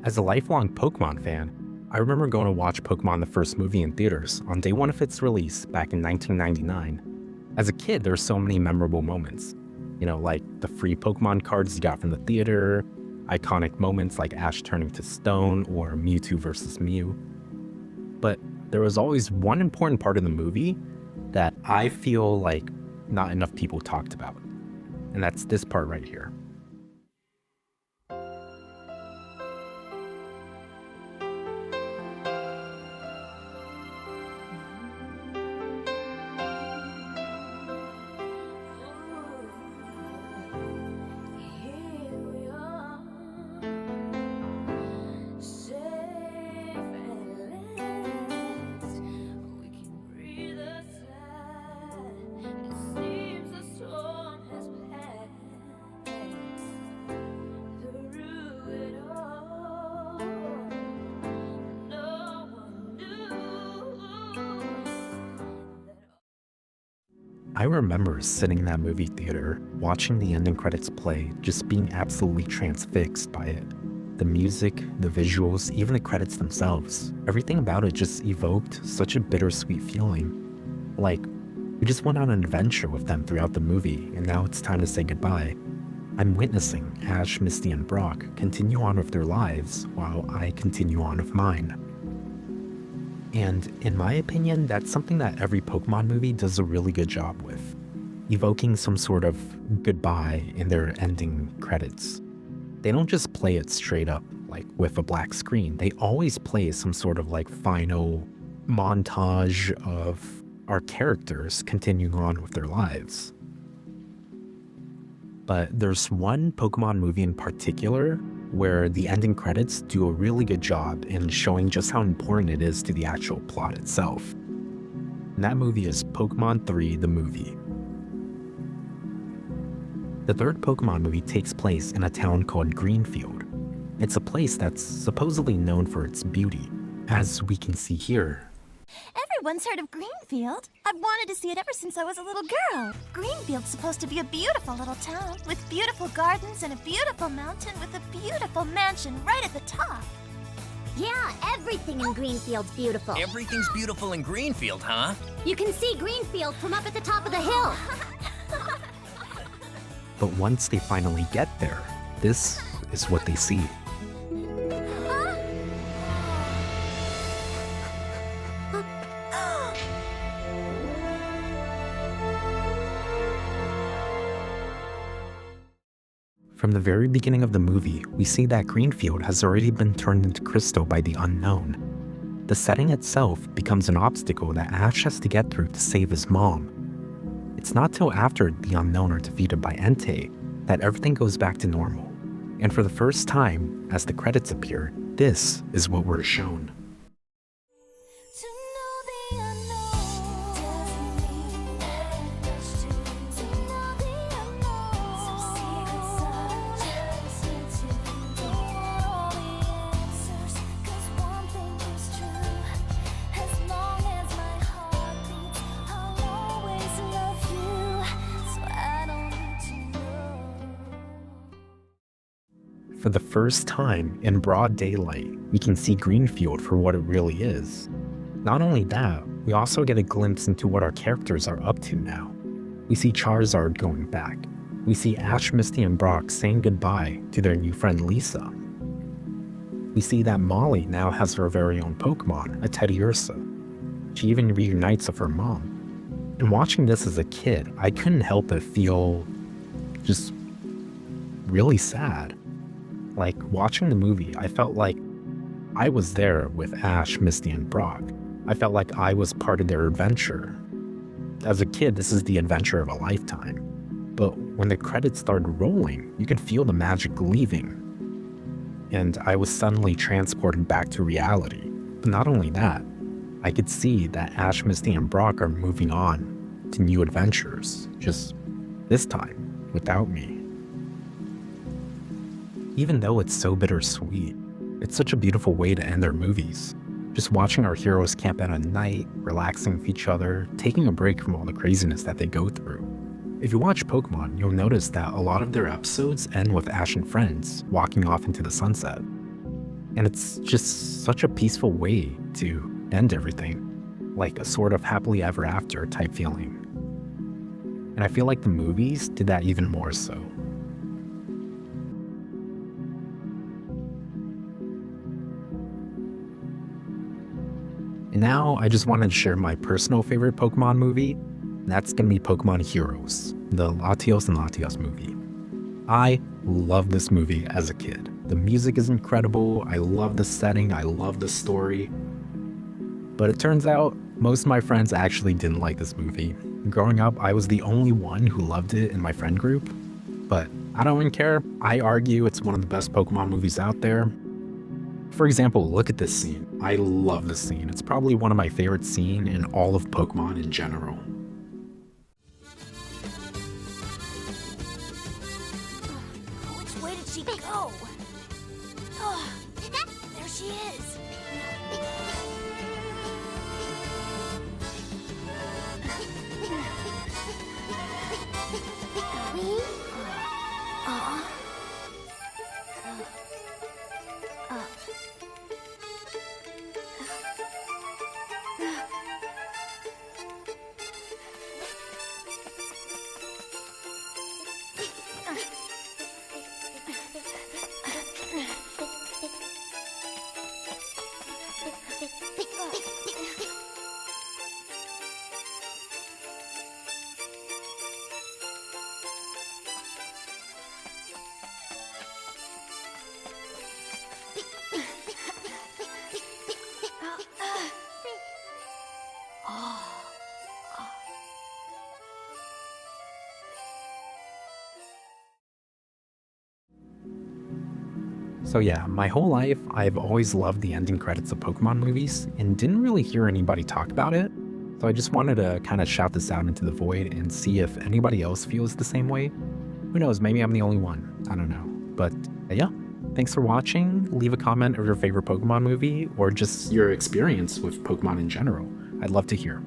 As a lifelong Pokemon fan, I remember going to watch Pokemon the first movie in theaters on day one of its release back in 1999. As a kid, there were so many memorable moments. Like the free Pokemon cards you got from the theater, iconic moments like Ash turning to stone or Mewtwo versus Mew. But there was always one important part of the movie that I feel like not enough people talked about. And that's this part right here. I remember sitting in that movie theater, watching the ending credits play, just being absolutely transfixed by it. The music, the visuals, even the credits themselves. Everything about it just evoked such a bittersweet feeling. Like, we just went on an adventure with them throughout the movie, and now it's time to say goodbye. I'm witnessing Ash, Misty, and Brock continue on with their lives while I continue on with mine. And in my opinion, that's something that every Pokemon movie does a really good job with, evoking some sort of goodbye in their ending credits. They don't just play it straight up, like with a black screen. They always play some sort of like final montage of our characters continuing on with their lives. But there's one Pokemon movie in particular where the ending credits do a really good job in showing just how important it is to the actual plot itself. And that movie is Pokemon 3: The Movie. The third Pokemon movie takes place in a town called Greenfield. It's a place that's supposedly known for its beauty, as we can see here. Everyone's heard of Greenfield. I've wanted to see it ever since I was a little girl. Greenfield's supposed to be a beautiful little town with beautiful gardens and a beautiful mountain with a beautiful mansion right at the top. Yeah, everything in Greenfield's beautiful. Everything's beautiful in Greenfield, huh? You can see Greenfield from up at the top of the hill. But once they finally get there, this is what they see. From the very beginning of the movie, we see that Greenfield has already been turned into crystal by the Unknown. The setting itself becomes an obstacle that Ash has to get through to save his mom. It's not till after the Unknown are defeated by Entei that everything goes back to normal. And for the first time, as the credits appear, this is what we're shown. For the first time in broad daylight, we can see Greenfield for what it really is. Not only that, we also get a glimpse into what our characters are up to now. We see Charizard going back. We see Ash, Misty, and Brock saying goodbye to their new friend Lisa. We see that Molly now has her very own Pokemon, a Teddiursa. She even reunites with her mom. And watching this as a kid, I couldn't help but feel just really sad. Like, watching the movie, I felt like I was there with Ash, Misty, and Brock. I felt like I was part of their adventure. As a kid, this is the adventure of a lifetime. But when the credits started rolling, you could feel the magic leaving. And I was suddenly transported back to reality. But not only that, I could see that Ash, Misty, and Brock are moving on to new adventures, just this time, without me. Even though it's so bittersweet, it's such a beautiful way to end their movies. Just watching our heroes camp out at night, relaxing with each other, taking a break from all the craziness that they go through. If you watch Pokemon, you'll notice that a lot of their episodes end with Ash and friends walking off into the sunset. And it's just such a peaceful way to end everything, like a sort of happily ever after type feeling. And I feel like the movies did that even more so. And now I just wanted to share my personal favorite Pokemon movie. And that's gonna be Pokemon Heroes, the Latios and Latios movie. I loved this movie as a kid. The music is incredible, I love the setting, I love the story. But it turns out most of my friends actually didn't like this movie. Growing up, I was the only one who loved it in my friend group. But I don't even care. I argue it's one of the best Pokemon movies out there. For example, look at this scene. I love this scene. It's probably one of my favorite scenes in all of Pokemon in general. Which way did she go? Oh, there she is. So yeah, my whole life, I've always loved the ending credits of Pokemon movies and didn't really hear anybody talk about it. So I just wanted to kind of shout this out into the void and see if anybody else feels the same way. Who knows, maybe I'm the only one. I don't know. But yeah, thanks for watching. Leave a comment of your favorite Pokemon movie or just your experience with Pokemon in general. I'd love to hear.